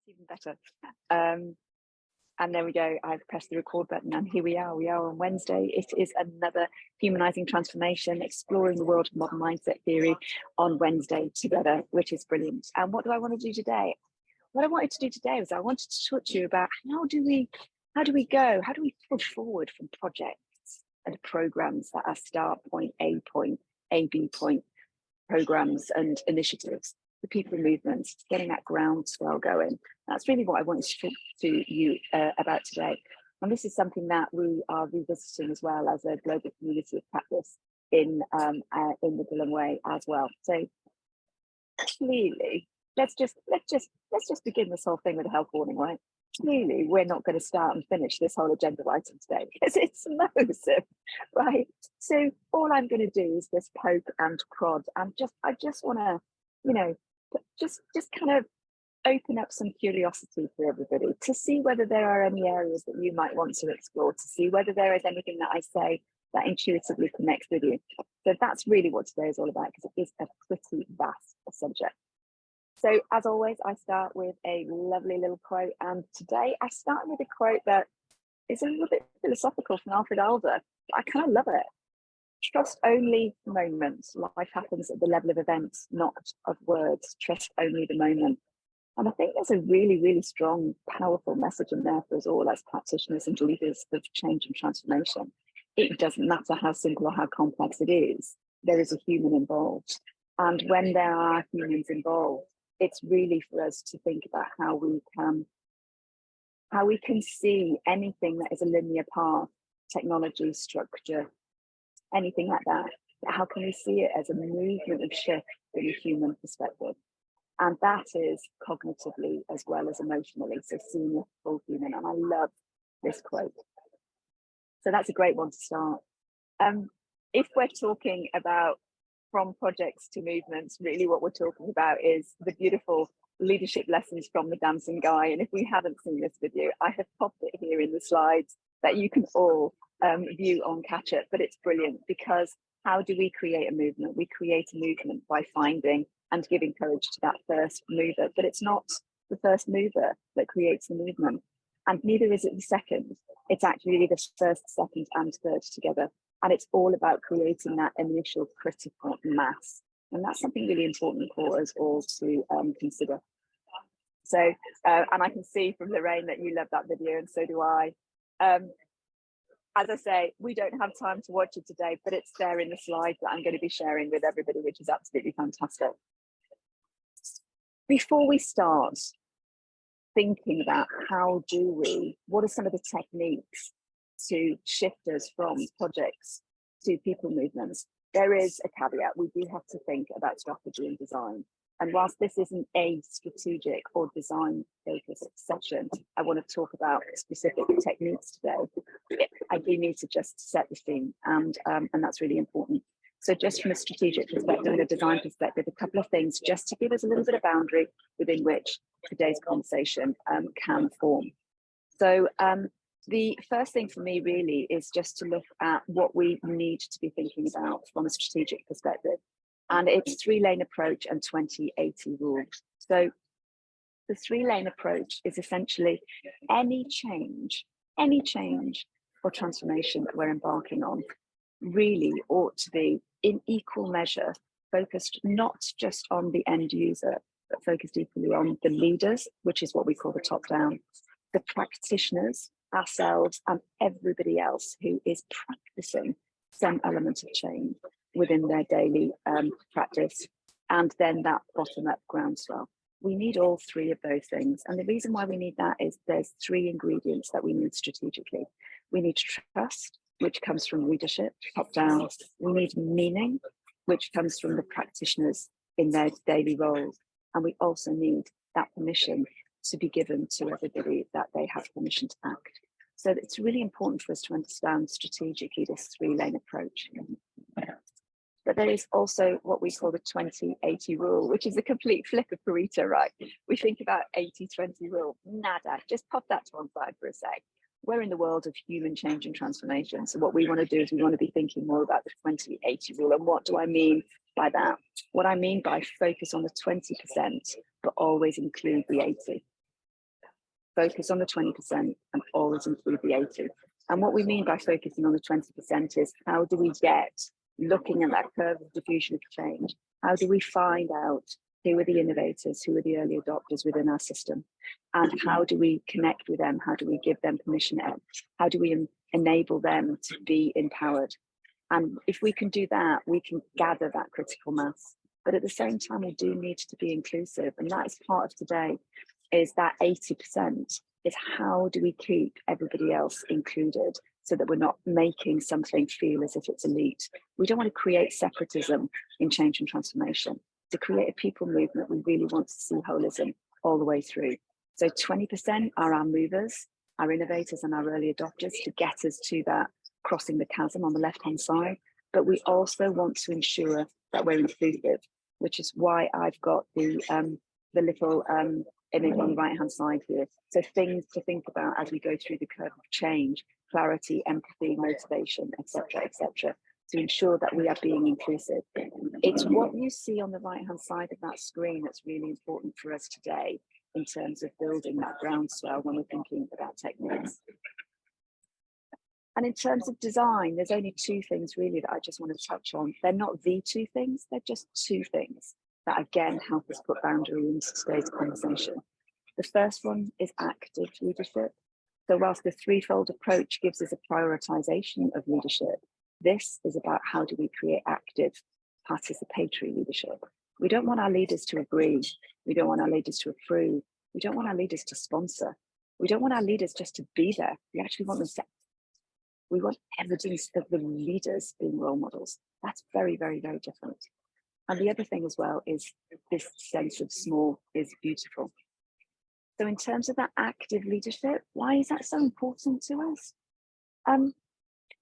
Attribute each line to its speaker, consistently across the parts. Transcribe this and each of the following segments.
Speaker 1: even better. And there we go. I've pressed the record button and here we are. We are on Wednesday. It is another Humanizing Transformation, exploring the world of modern mindset theory on Wednesday together, which is brilliant. And what do I want to do today? What I wanted to do today was I wanted to talk to you about how do we push forward from projects and programs that are start point, A B point programs and initiatives, the people movements, getting that groundswell going. That's really what I wanted to talk to you about today. And this is something that we are revisiting as well as a global community of practice in the Dilyn Way as well. So clearly, let's just begin this whole thing with a health warning, right? Clearly, we're not going to start and finish this whole agenda item today because it's massive, right? So all I'm going to do is this poke and prod, and I just want to, you know, just kind of open up some curiosity for everybody to see whether there are any areas that you might want to explore, to see whether there is anything that I say that intuitively connects with you. So that's really what today is all about, because it is a pretty vast subject. So as always, I start with a lovely little quote, and today I start with a quote that is a little bit philosophical from Alfred Adler. I kind of love it. Trust only moments. Life happens at the level of events, not of words. Trust only the moment. And I think there's a really, really strong, powerful message in there for us all as practitioners and leaders of change and transformation. It doesn't matter how simple or how complex it is, there is a human involved. And when there are humans involved, it's really for us to think about how we can see anything that is a linear path, technology, structure, anything like that. How can we see it as a movement of shift in a human perspective? And that is cognitively as well as emotionally. So seeing a full human, and I love this quote. So that's a great one to start. If we're talking about from projects to movements, really what we're talking about is the beautiful leadership lessons from the dancing guy. And if we haven't seen this video, I have popped it here in the slides that you can all view on Catch Up, but it's brilliant because how do we create a movement? We create a movement by finding and giving courage to that first mover, but it's not the first mover that creates the movement, and neither is it the second. It's actually the first, second and third together, and it's all about creating that initial critical mass, and that's something really important for us all to consider. So and I can see from Lorraine that you love that video, and so do I. As I say, we don't have time to watch it today, but it's there in the slides that I'm going to be sharing with everybody, which is absolutely fantastic. Before we start thinking about what are some of the techniques to shift us from projects to people movements, there is a caveat. We do have to think about strategy and design. And whilst this isn't a strategic or design focused session, I want to talk about specific techniques today. I do need to just set the scene, and that's really important. So just from a strategic perspective and a design perspective, a couple of things just to give us a little bit of boundary within which today's conversation can form. So the first thing for me really is just to look at what we need to be thinking about from a strategic perspective. And it's 3-lane approach and 20/80 rule. So the 3-lane approach is essentially any change or transformation that we're embarking on really ought to be in equal measure focused not just on the end user, but focused equally on the leaders, which is what we call the top down, the practitioners, ourselves, and everybody else who is practicing some element of change within their daily practice, and then that bottom up groundswell. We need all three of those things. And the reason why we need that is there's 3 ingredients that we need strategically. We need trust, which comes from leadership, top down. We need meaning, which comes from the practitioners in their daily roles. And we also need that permission to be given to everybody that they have permission to act. So it's really important for us to understand strategically this 3-lane approach. But there is also what we call the 20/80 rule, which is a complete flip of Pareto, right? We think about 80/20 rule, nada, just pop that to one side for a sec. We're in the world of human change and transformation. So what we want to do is we want to be thinking more about the 20/80 rule. And what do I mean by that? What I mean by focus on the 20%, but always include the 80. focus on the 20% and always include the 80. And what we mean by focusing on the 20% is how do we get, looking at that curve of diffusion of change, how do we find out who are the innovators, who are the early adopters within our system, and how do we connect with them, how do we give them permission, how do we enable them to be empowered. And if we can do that, we can gather that critical mass. But at the same time, we do need to be inclusive. And that is part of today, is that 80% is how do we keep everybody else included so that we're not making something feel as if it's elite. We don't want to create separatism in change and transformation. To create a people movement, we really want to see holism all the way through. So 20% are our movers, our innovators and our early adopters to get us to that crossing the chasm on the left-hand side. But we also want to ensure that we're inclusive, which is why I've got the little image on the right-hand side here. So things to think about as we go through the curve of change, clarity, empathy, motivation, etc., to ensure that we are being inclusive. It's what you see on the right-hand side of that screen that's really important for us today in terms of building that groundswell when we're thinking about techniques. And in terms of design, there's only two things really that I just want to touch on. They're not the two things, they're just two things that again help us put boundary into today's conversation. The first one is active leadership. So whilst the threefold approach gives us a prioritization of leadership, this is about how do we create active participatory leadership. We don't want our leaders to agree. We don't want our leaders to approve. We don't want our leaders to sponsor. We don't want our leaders just to be there. We actually want them to. We want evidence of the leaders being role models. That's very, very, very different. And the other thing as well is this sense of small is beautiful. So in terms of that active leadership, why is that so important to us?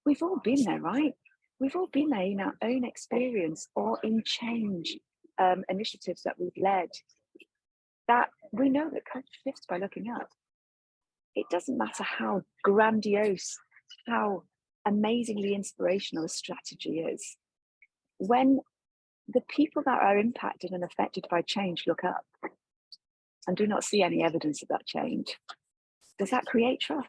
Speaker 1: We've all been there, right? We've all been there in our own experience or in change initiatives that we've led, that we know that culture shifts by looking up. It doesn't matter how grandiose, how amazingly inspirational a strategy is. When the people that are impacted and affected by change look up and do not see any evidence of that change, does that create trust?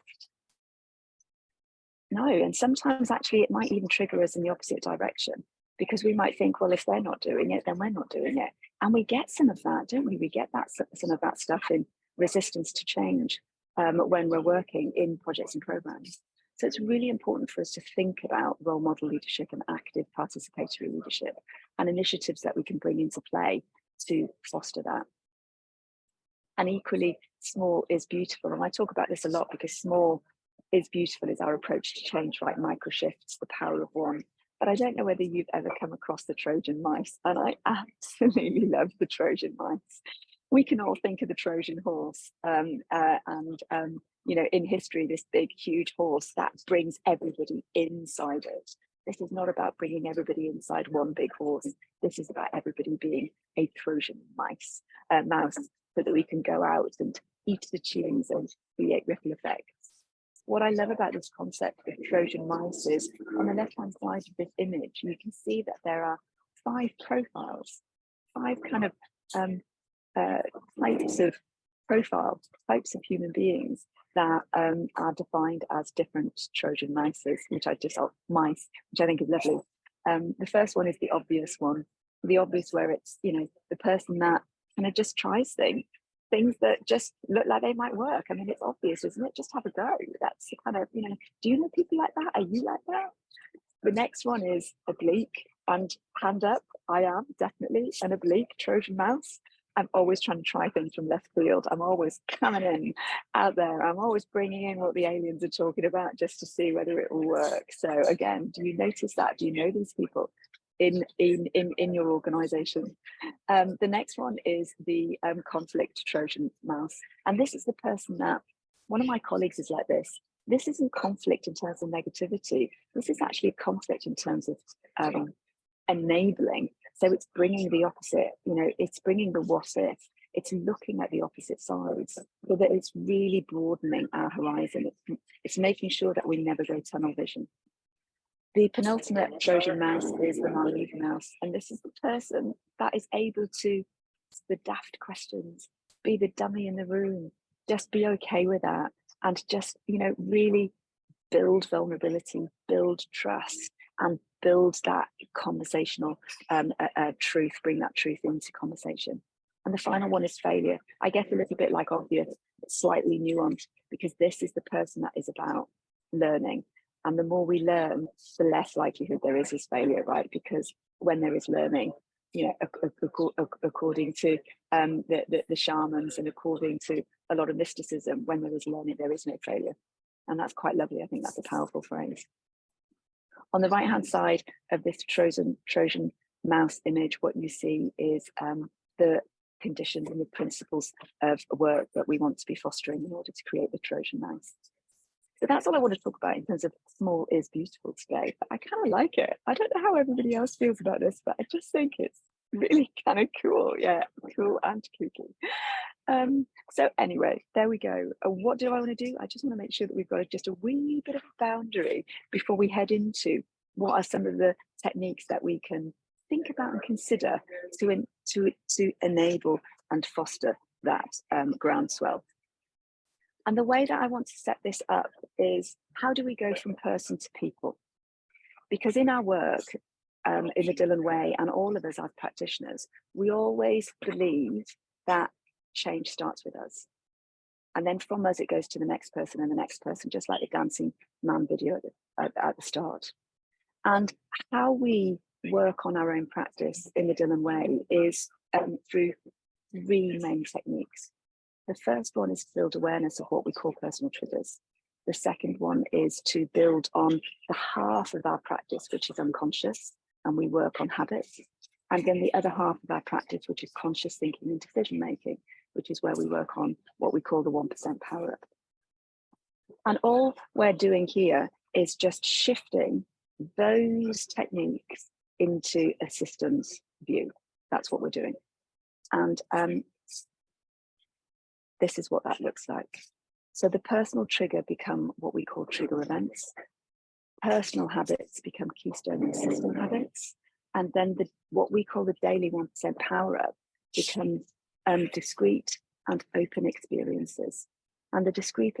Speaker 1: No, and sometimes actually it might even trigger us in the opposite direction, because we might think, well, if they're not doing it, then we're not doing it. And we get some of that, don't we? We get that some of that stuff in resistance to change when we're working in projects and programs. So it's really important for us to think about role model leadership and active participatory leadership and initiatives that we can bring into play to foster that. And equally, small is beautiful. And I talk about this a lot because small is beautiful is our approach to change, right? Micro shifts, the power of one. But I don't know whether you've ever come across the Trojan mice, and I absolutely love the Trojan mice. We can all think of the Trojan horse, you know, in history, this big, huge horse that brings everybody inside it. This is not about bringing everybody inside one big horse. This is about everybody being a Trojan mouse, so that we can go out and eat the tunes and create ripple effects. What I love about this concept of Trojan mice is on the left-hand side of this image, you can see that there are 5 profiles, 5 kind of types of human beings that are defined as different Trojan mice, which I think is lovely. The first one is the obvious one, where it's, you know, the person that kind of just tries things that just look like they might work. I mean, it's obvious, isn't it? Just have a go. That's the kind of, you know, do you know people like that? Are you like that? The next one is oblique, and hand up, I am definitely an oblique Trojan mouse. I'm always trying to try things from left field. I'm always coming in out there. I'm always bringing in what the aliens are talking about just to see whether it will work. So again, do you notice that? Do you know these people in your organization? The next one is the conflict Trojan mouse. And this is the person that, one of my colleagues is like this. This isn't conflict in terms of negativity. This is actually conflict in terms of enabling. So it's bringing the opposite, you know, it's bringing the what if, it's looking at the opposite sides so that it's really broadening our horizon. It's making sure that we never go tunnel vision. The penultimate Trojan mouse is the naive mouse. And this is the person that is able to ask the daft questions, be the dummy in the room, just be okay with that, and just, you know, really build vulnerability, build trust, and build that conversational truth, bring that truth into conversation. And the final one is failure. I get a little bit like obvious, but slightly nuanced, because this is the person that is about learning. And the more we learn, the less likelihood there is failure, right? Because when there is learning, you know, according to the shamans and according to a lot of mysticism, when there is learning, there is no failure. And that's quite lovely. I think that's a powerful phrase. On the right-hand side of this Trojan mouse image, what you see is the conditions and the principles of work that we want to be fostering in order to create the Trojan mouse. So that's all I want to talk about in terms of small is beautiful today. But I kind of like it. I don't know how everybody else feels about this, but I just think it's really kind of cool. Yeah, cool and kooky. So anyway, there we go. What do I want to do? I just want to make sure that we've got just a wee bit of a boundary before we head into what are some of the techniques that we can think about and consider to enable and foster that groundswell. And the way that I want to set this up is, how do we go from person to people? Because in our work, in the Dilyn Way, and all of us as practitioners, we always believe that change starts with us. And then from us, it goes to the next person and the next person, just like the dancing man video at the start. And how we work on our own practice in the Dilyn Way is through three main techniques. The first one is to build awareness of what we call personal triggers. The second one is to build on the half of our practice, which is unconscious, and we work on habits. And then the other half of our practice, which is conscious thinking and decision making, which is where we work on what we call the 1% power up. And all we're doing here is just shifting those techniques into a systems view. That's what we're doing. And this is what that looks like. So the personal trigger become what we call trigger events. Personal habits become keystone and system habits. And then what we call the daily 1% power up becomes discrete and open experiences. And the discrete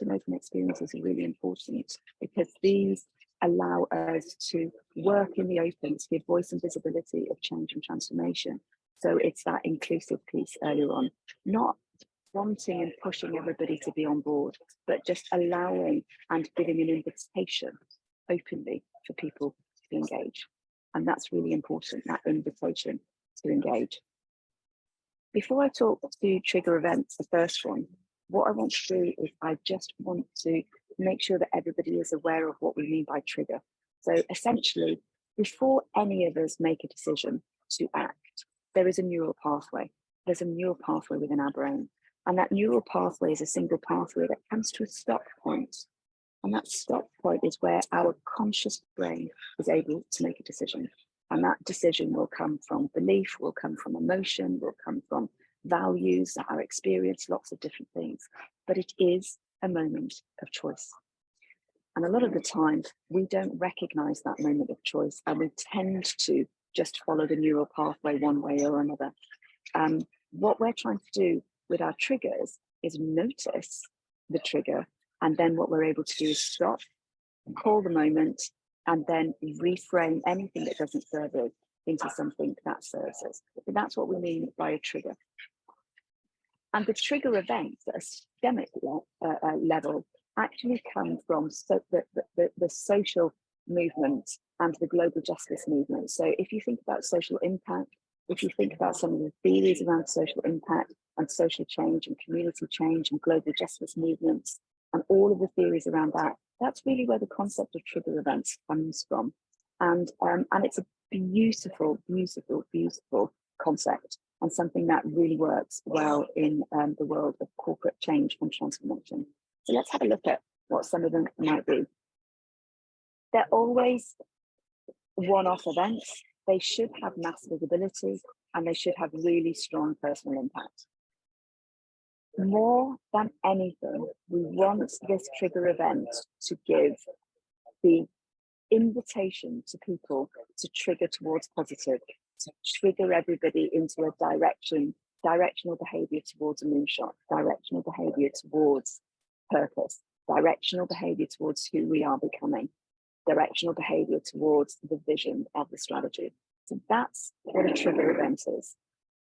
Speaker 1: and open experiences are really important, because these allow us to work in the open, to give voice and visibility of change and transformation. So it's that inclusive piece earlier on, not wanting and pushing everybody to be on board, but just allowing and giving an invitation openly for people to engage. And that's really important, that invitation to engage. Before I talk to trigger events, the first one, what I want to do is I just want to make sure that everybody is aware of what we mean by trigger. So essentially, before any of us make a decision to act, there is a neural pathway. There's a neural pathway within our brain. And that neural pathway is a single pathway that comes to a stop point. And that stop point is where our conscious brain is able to make a decision. And that decision will come from belief, will come from emotion, will come from values, our experience, lots of different things. But it is a moment of choice. And a lot of the time, we don't recognize that moment of choice, and we tend to just follow the neural pathway one way or another. What we're trying to do with our triggers is notice the trigger, and then what we're able to do is stop, call the moment, and then reframe anything that doesn't serve us into something that serves us. So that's what we mean by a trigger. And the trigger events at a systemic level actually come from the social movement and the global justice movement. So if you think about social impact, if you think about some of the theories around social impact and social change and community change and global justice movements and all of the theories around that, that's really where the concept of trigger events comes from. And it's a beautiful, beautiful, beautiful concept, and something that really works well in the world of corporate change and transformation. So let's have a look at what some of them might be. They're always one-off events. They should have mass visibility, and they should have really strong personal impact. More than anything, we want this trigger event to give the invitation to people to trigger towards positive, to trigger everybody into a direction directional behavior towards a moonshot, directional behavior towards purpose, directional behavior towards who we are becoming, directional behavior towards the vision of the strategy. So that's what a trigger event is.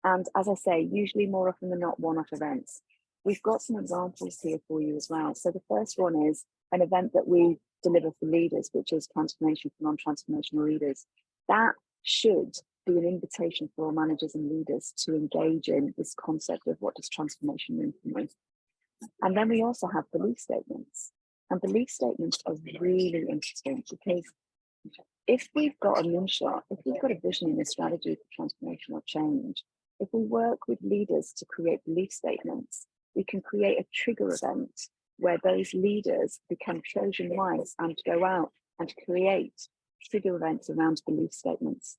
Speaker 1: And as I say, usually more often than not, one-off events. We've got some examples here for you as well. So the first one is an event that we deliver for leaders, which is transformation for non-transformational leaders. That should be an invitation for all managers and leaders to engage in this concept of what does transformation mean for me. And then we also have belief statements. And belief statements are really interesting because if we've got a moonshot, if we've got a vision and a strategy for transformational change, if we work with leaders to create belief statements, we can create a trigger event where those leaders become Trojan horses and go out and create trigger events around belief statements.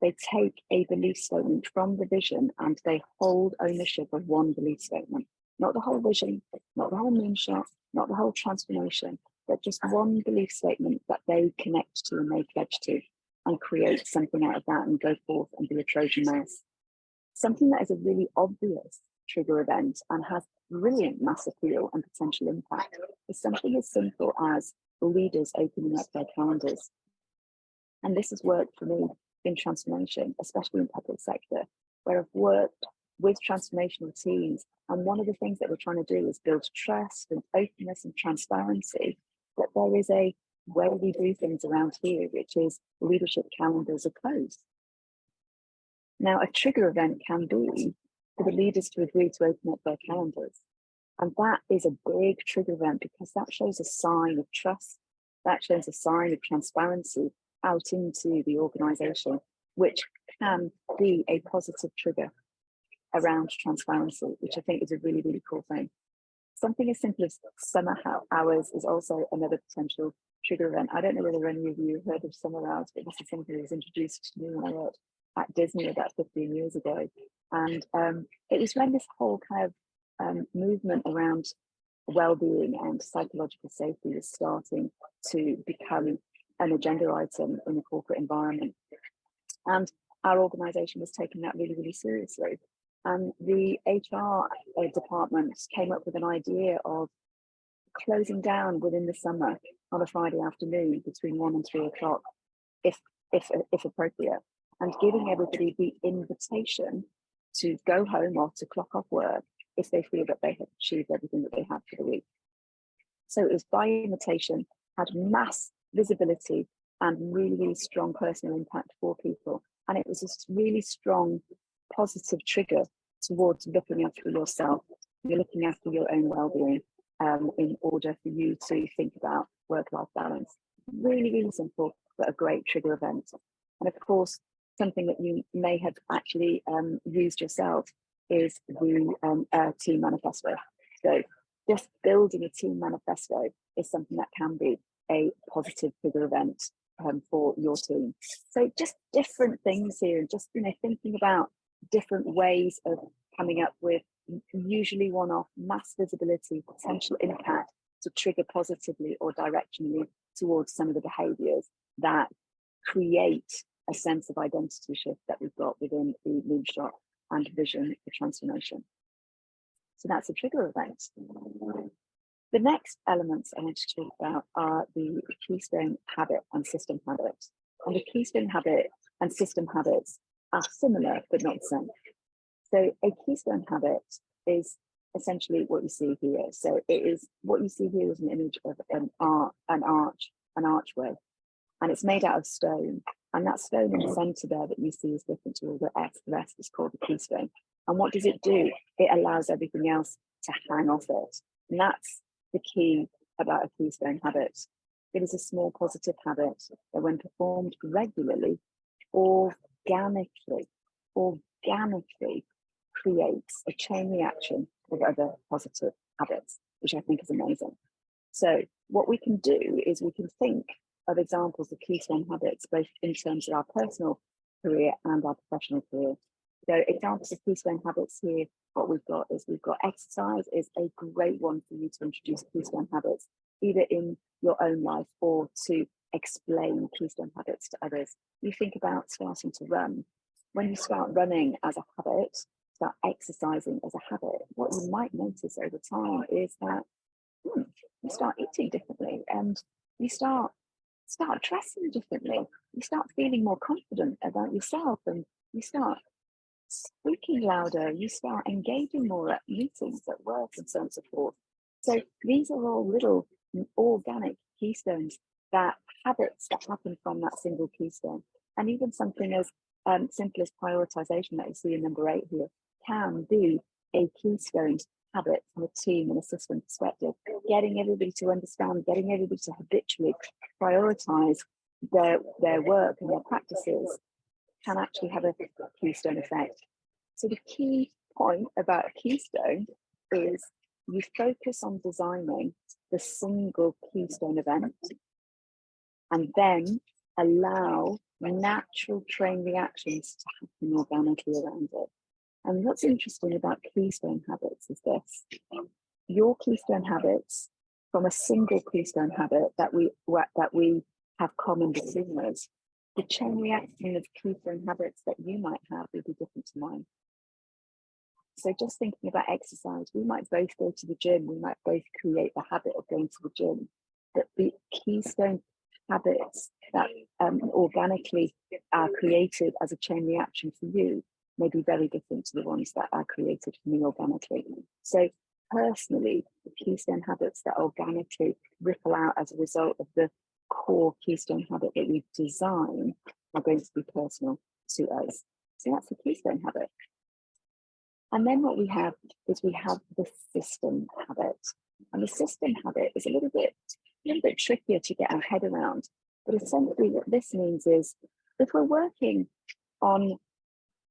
Speaker 1: They take a belief statement from the vision and they hold ownership of one belief statement, not the whole vision, not the whole moonshot, not the whole transformation, but just one belief statement that they connect to and they pledge to, and create something out of that and go forth and be a Trojan mouse. Something that is a really obvious trigger event and has brilliant mass appeal and potential impact is something as simple as leaders opening up their calendars. And this has worked for me in transformation, especially in public sector, where I've worked with transformational teams. And one of the things that we're trying to do is build trust and openness and transparency, that there is a way we do things around here, which is leadership calendars are closed. Now, a trigger event can be for the leaders to agree to open up their calendars. And that is a big trigger event because that shows a sign of trust, that shows a sign of transparency out into the organization, which can be a positive trigger around transparency, which I think is a really, really cool thing. Something as simple as summer hours is also another potential trigger event. I don't know whether any of you heard of summer hours, but this is something that was introduced to me when I worked at Disney about 15 years ago. And it was when this whole kind of movement around well-being and psychological safety was starting to become an agenda item in the corporate environment. And our organization was taking that really, really seriously. And the HR department came up with an idea of closing down within the summer on a Friday afternoon between 1 and 3 o'clock, if appropriate, and giving everybody the invitation to go home or to clock off work if they feel that they have achieved everything that they had for the week. So it was by invitation, had mass visibility and really, really strong personal impact for people. And it was a really strong positive trigger towards looking after yourself. You're looking after your own well-being in order for you to think about work-life balance. Really, really simple, but a great trigger event. And of course, something that you may have actually used yourself is the team manifesto. So just building a team manifesto is something that can be a positive trigger event for your team. So just different things here, and just thinking about different ways of coming up with usually one-off mass visibility, potential impact to trigger positively or directionally towards some of the behaviours that create a sense of identity shift that we've got within the moonshot and vision for transformation. So that's a trigger event. The next elements I want to talk about are the keystone habit and system habits. And the keystone habit and system habits are similar, but not the same. So a keystone habit is essentially what you see here. So it is what you see here is an image of an archway, and it's made out of stone. And that stone in the center there that you see is different to all the rest is called the keystone. And what does it do? It allows everything else to hang off it. And that's the key about a keystone habit. It is a small positive habit that when performed regularly, organically creates a chain reaction of other positive habits, which I think is amazing. So what we can do is we can think of examples of keystone habits, both in terms of our personal career and our professional career. So examples of keystone habits here, what we've got exercise is a great one for you to introduce keystone habits, either in your own life or to explain keystone habits to others. You think about starting to run. When you start running as a habit, start exercising as a habit, what you might notice over time is that you start eating differently, and you start dressing differently. You start feeling more confident about yourself, and you start speaking louder. You start engaging more at meetings, at work, and so on and so forth. So these are all little organic keystones, that habits that happen from that single keystone. And even something as simple as prioritization that you see in number 8 here can be a keystone habit from a team and a system perspective. Getting everybody to understand, getting everybody to habitually prioritize their work and their practices can actually have a keystone effect. So the key point about a keystone is you focus on designing the single keystone event, and then allow natural chain reactions to happen organically around it. And what's interesting about keystone habits is this: your keystone habits from a single keystone habit that we have common between us, the chain reaction of keystone habits that you might have will be different to mine. So just thinking about exercise, we might both go to the gym, we might both create the habit of going to the gym, but the keystone habits that organically are created as a chain reaction for you may be very different to the ones that are created for me organically. So personally, the keystone habits that organically ripple out as a result of the core keystone habit that we've designed are going to be personal to us. So that's the keystone habit. And then what we have is we have the system habit. And the system habit is a little bit trickier to get our head around. But essentially what this means is, if we're working on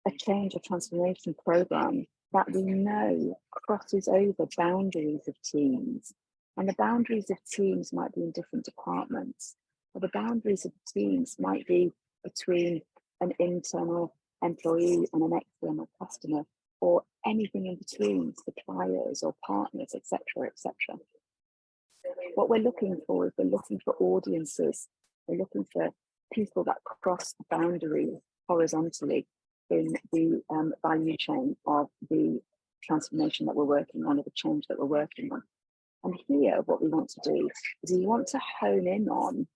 Speaker 1: a change or transformation program that we know crosses over boundaries of teams, and the boundaries of teams might be in different departments, or the boundaries of teams might be between an internal employee and an external customer, or anything in between, suppliers or partners, etc., etc. What we're looking for is we're looking for audiences. We're looking for people that cross the boundary horizontally in the value chain of the transformation that we're working on, or the change that we're working on. And here, what we want to do is we want to hone in on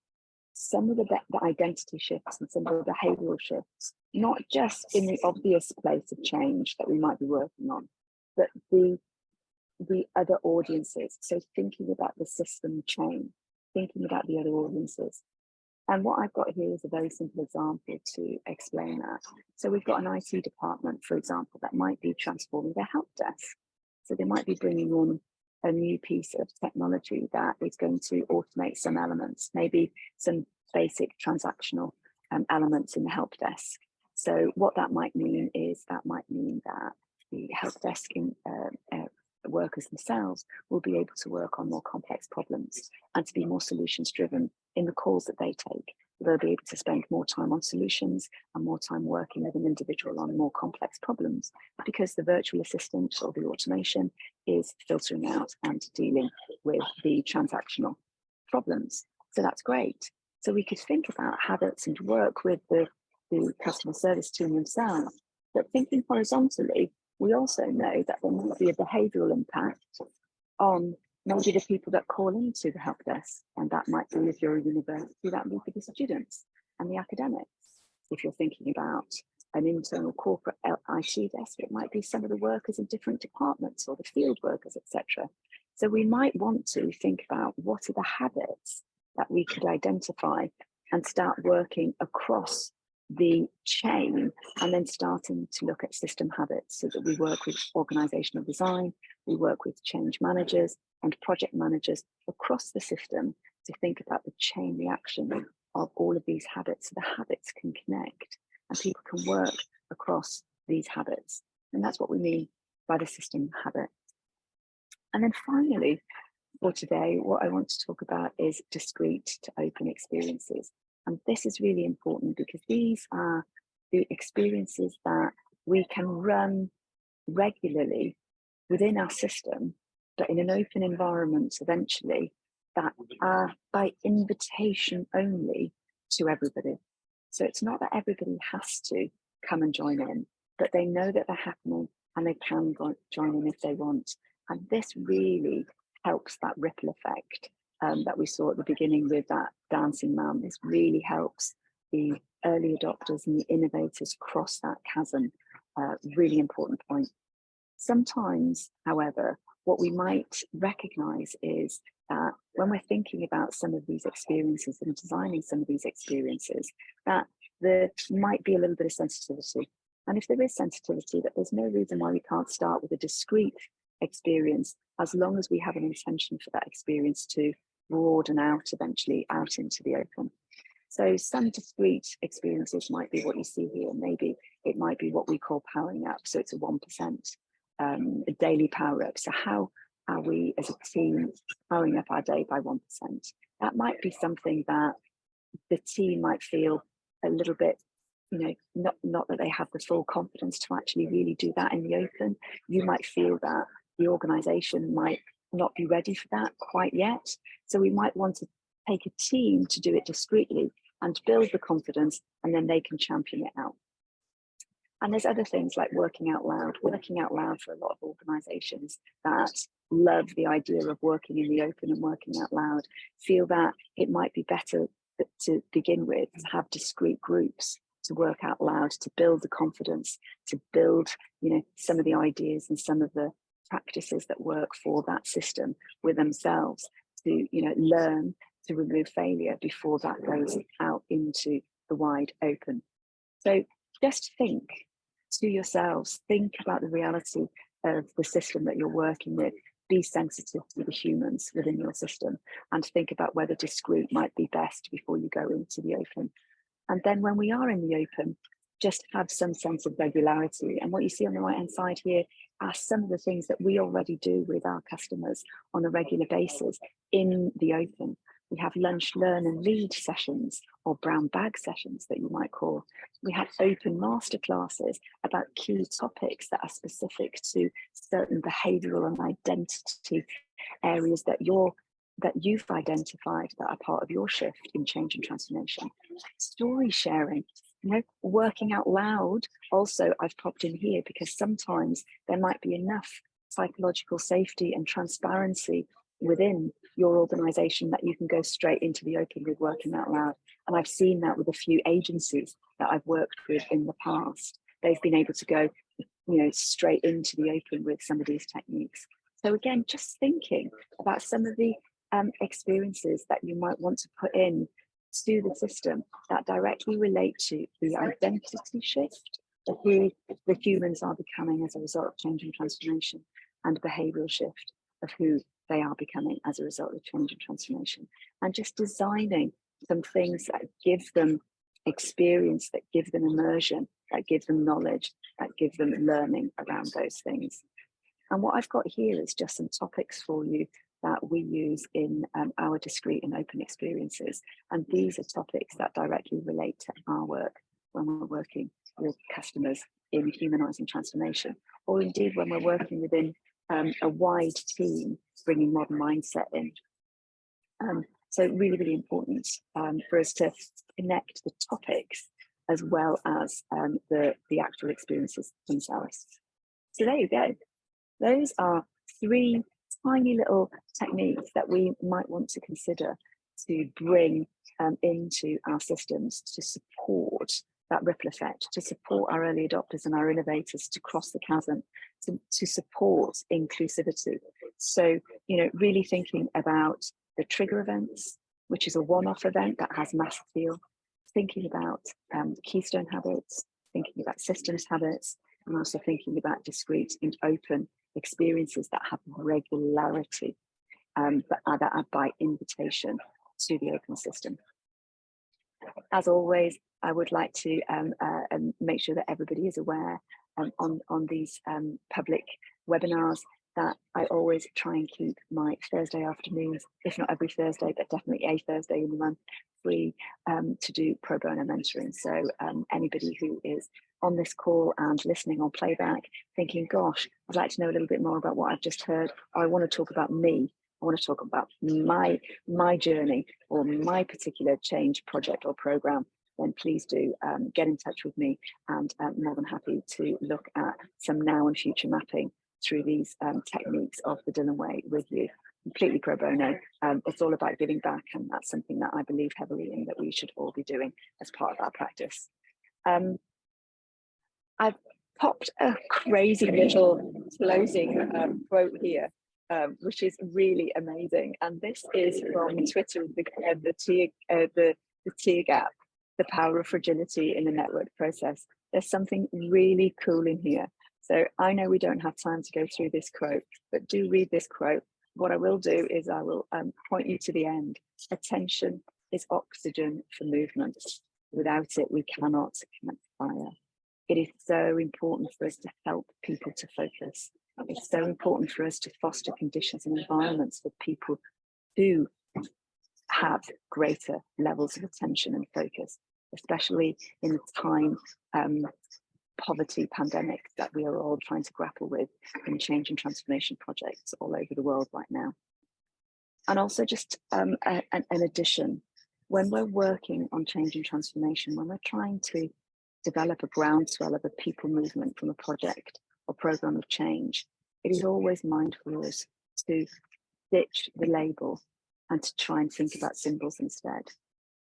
Speaker 1: some of the identity shifts and some of the behavioral shifts, not just in the obvious place of change that we might be working on, but the other audiences. So thinking about the system chain, thinking about the other audiences. And what I've got here is a very simple example to explain that. So we've got an IT department, for example, that might be transforming their help desk. So they might be bringing in a new piece of technology that is going to automate some elements, maybe some basic transactional elements in the help desk. So what that might mean is that the help desk workers themselves will be able to work on more complex problems and to be more solutions driven in the calls that they take. They'll be able to spend more time on solutions and more time working with an individual on more complex problems, because the virtual assistant or the automation is filtering out and dealing with the transactional problems. So that's great. So we could think about habits and work with the customer service team themselves. But thinking horizontally, we also know that there might be a behavioural impact on maybe the people that call into the help desk. And that might be, if you're a university, that might be the students and the academics. If you're thinking about an internal corporate IT desk, it might be some of the workers in different departments or the field workers, etc. So we might want to think about what are the habits that we could identify and start working across the chain, and then starting to look at system habits, so that we work with organizational design, we work with change managers and project managers across the system to think about the chain reaction of all of these habits, so the habits can connect and people can work across these habits. And that's what we mean by the system habit. And then finally, for today, what I want to talk about is discrete to open experiences. And this is really important, because these are the experiences that we can run regularly within our system, but in an open environment eventually, that are by invitation only to everybody. So it's not that everybody has to come and join in, but they know that they're happening and they can join in if they want. And this really helps that ripple effect that we saw at the beginning with that dancing man. This really helps the early adopters and the innovators cross that chasm. Really important point. Sometimes, however, what we might recognize is that when we're thinking about some of these experiences and designing some of these experiences, that there might be a little bit of sensitivity. And if there is sensitivity, that there's no reason why we can't start with a discrete experience, as long as we have an intention for that experience to broaden out eventually out into the open. So some discrete experiences might be what you see here. Maybe it might be what we call powering up. So it's a 1%, a daily power up. So how are we as a team powering up our day by 1%? That might be something that the team might feel a little bit, not that they have the full confidence to actually really do that in the open. You might feel that the organization might not be ready for that quite yet. So we might want to take a team to do it discreetly and build the confidence, and then they can champion it out. And there's other things like working out loud for a lot of organizations that love the idea of working in the open and working out loud, feel that it might be better to begin with to have discrete groups to work out loud, to build the confidence, to build, some of the ideas and some of the practices that work for that system with themselves, to, learn to remove failure before that goes out into the wide open. So just think to yourselves, think about the reality of the system that you're working with, be sensitive to the humans within your system, and think about whether discrete might be best before you go into the open. And then when we are in the open, just have some sense of regularity. And what you see on the right-hand side here are some of the things that we already do with our customers on a regular basis in the open. We have lunch, learn and lead sessions, or brown bag sessions that you might call. We have open masterclasses about key topics that are specific to certain behavioural and identity areas that you've identified that are part of your shift in change and transformation. Story sharing, working out loud. Also, I've popped in here because sometimes there might be enough psychological safety and transparency within your organization that you can go straight into the open with working out loud. And I've seen that with a few agencies that I've worked with in the past. They've been able to go, straight into the open with some of these techniques. So again, just thinking about some of the experiences that you might want to put in to the system that directly relate to the identity shift of who the humans are becoming as a result of change and transformation, and behavioural shift of who they are becoming as a result of change and transformation. And just designing some things that give them experience, that give them immersion, that give them knowledge, that give them learning around those things. And what I've got here is just some topics for you that we use in our discrete and open experiences. And these are topics that directly relate to our work when we're working with customers in humanising transformation, or indeed when we're working within a wide team, bringing modern mindset in. So really, really important for us to connect the topics as well as the actual experiences themselves. So there you go. Those are 3 tiny little techniques that we might want to consider to bring into our systems to support that ripple effect, to support our early adopters and our innovators to cross the chasm, to support inclusivity. So, really thinking about the trigger events, which is a one-off event that has mass appeal, thinking about keystone habits, thinking about systems habits, and also thinking about discrete and open experiences that have regularity, but that are by invitation to the open system. As always, I would like to make sure that everybody is aware on these public webinars that I always try and keep my Thursday afternoons, if not every Thursday, but definitely a Thursday in the month, free to do pro bono mentoring. So anybody who is on this call and listening on playback thinking, gosh, I'd like to know a little bit more about what I've just heard. I want to talk about me. I want to talk about my journey or my particular change project or program. then please do get in touch with me, and I'm more than happy to look at some now and future mapping through these techniques of the Dilyn Way with you, completely pro bono. It's all about giving back, and that's something that I believe heavily in, that we should all be doing as part of our practice. I've popped a crazy little closing quote here, which is really amazing, and this is from Twitter, the tear gap, the power of fragility in the network process. There's something really cool in here. So I know we don't have time to go through this quote, but do read this quote. What I will do is I will point you to the end. Attention is oxygen for movement. Without it, we cannot fire. It is so important for us to help people to focus. It's so important for us to foster conditions and environments for people to have greater levels of attention and focus, especially in the time poverty pandemic that we are all trying to grapple with in change and transformation projects all over the world right now. And also just an addition, when we're working on change and transformation, when we're trying to develop a groundswell of a people movement from a project or program of change, it is always mindful of us to ditch the label and to try and think about symbols instead.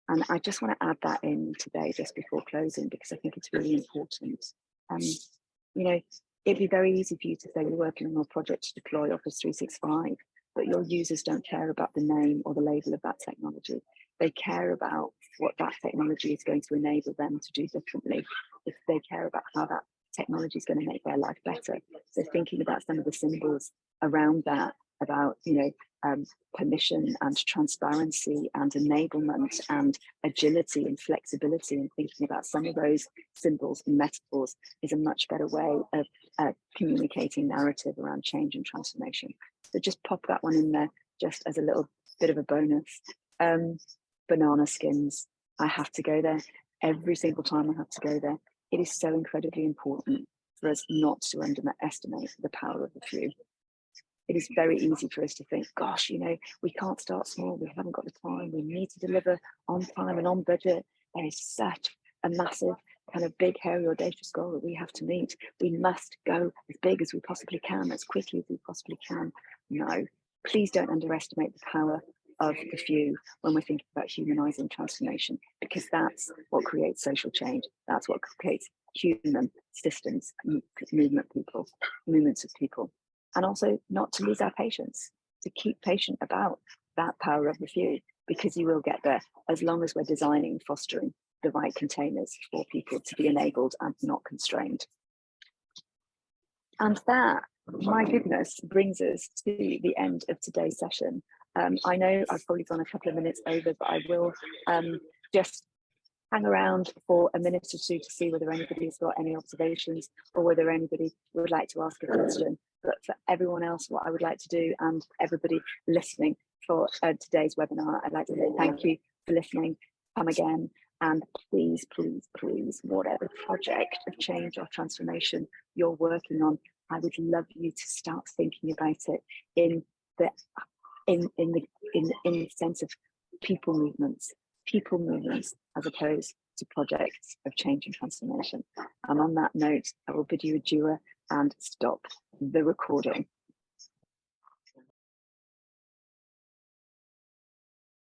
Speaker 1: And I just want to add that in today just before closing, because I think it's really important. You know, it'd be very easy for you to say you're working on a project to deploy Office 365, but your users don't care about the name or the label of that technology. They care about what that technology is going to enable them to do differently. If they care about how that technology is going to make their life better. So thinking about some of the symbols around that, about, you know, permission and transparency and enablement and agility and flexibility, and thinking about some of those symbols and metaphors is a much better way of communicating narrative around change and transformation. So just pop that one in there just as a little bit of a bonus. Banana skins, I have to go there. Every single time I have to go there. It is so incredibly important for us not to underestimate the power of the few. It is very easy for us to think, gosh, you know, we can't start small, we haven't got the time, we need to deliver on time and on budget. There is such a massive kind of big, hairy, audacious goal that we have to meet. We must go as big as we possibly can, as quickly as we possibly can. No, please don't underestimate the power of the few when we're thinking about humanizing transformation, because that's what creates social change. That's what creates human systems, movements of people. And also not to lose our patience, to keep patient about that power of the few, because you will get there as long as we're designing, fostering the right containers for people to be enabled and not constrained. And that, my goodness, brings us to the end of today's session. I know I've probably gone a couple of minutes over, but I will just hang around for a minute or two to see whether anybody's got any observations or whether anybody would like to ask a question. But for everyone else, what I would like to do, and everybody listening for today's webinar, I'd like to say thank you for listening. Come again, and please, please, please, whatever project of change or transformation you're working on, I would love you to start thinking about it in the sense of people movements as opposed to projects of change and transformation. And on that note, I will bid you adieu and stop the recording.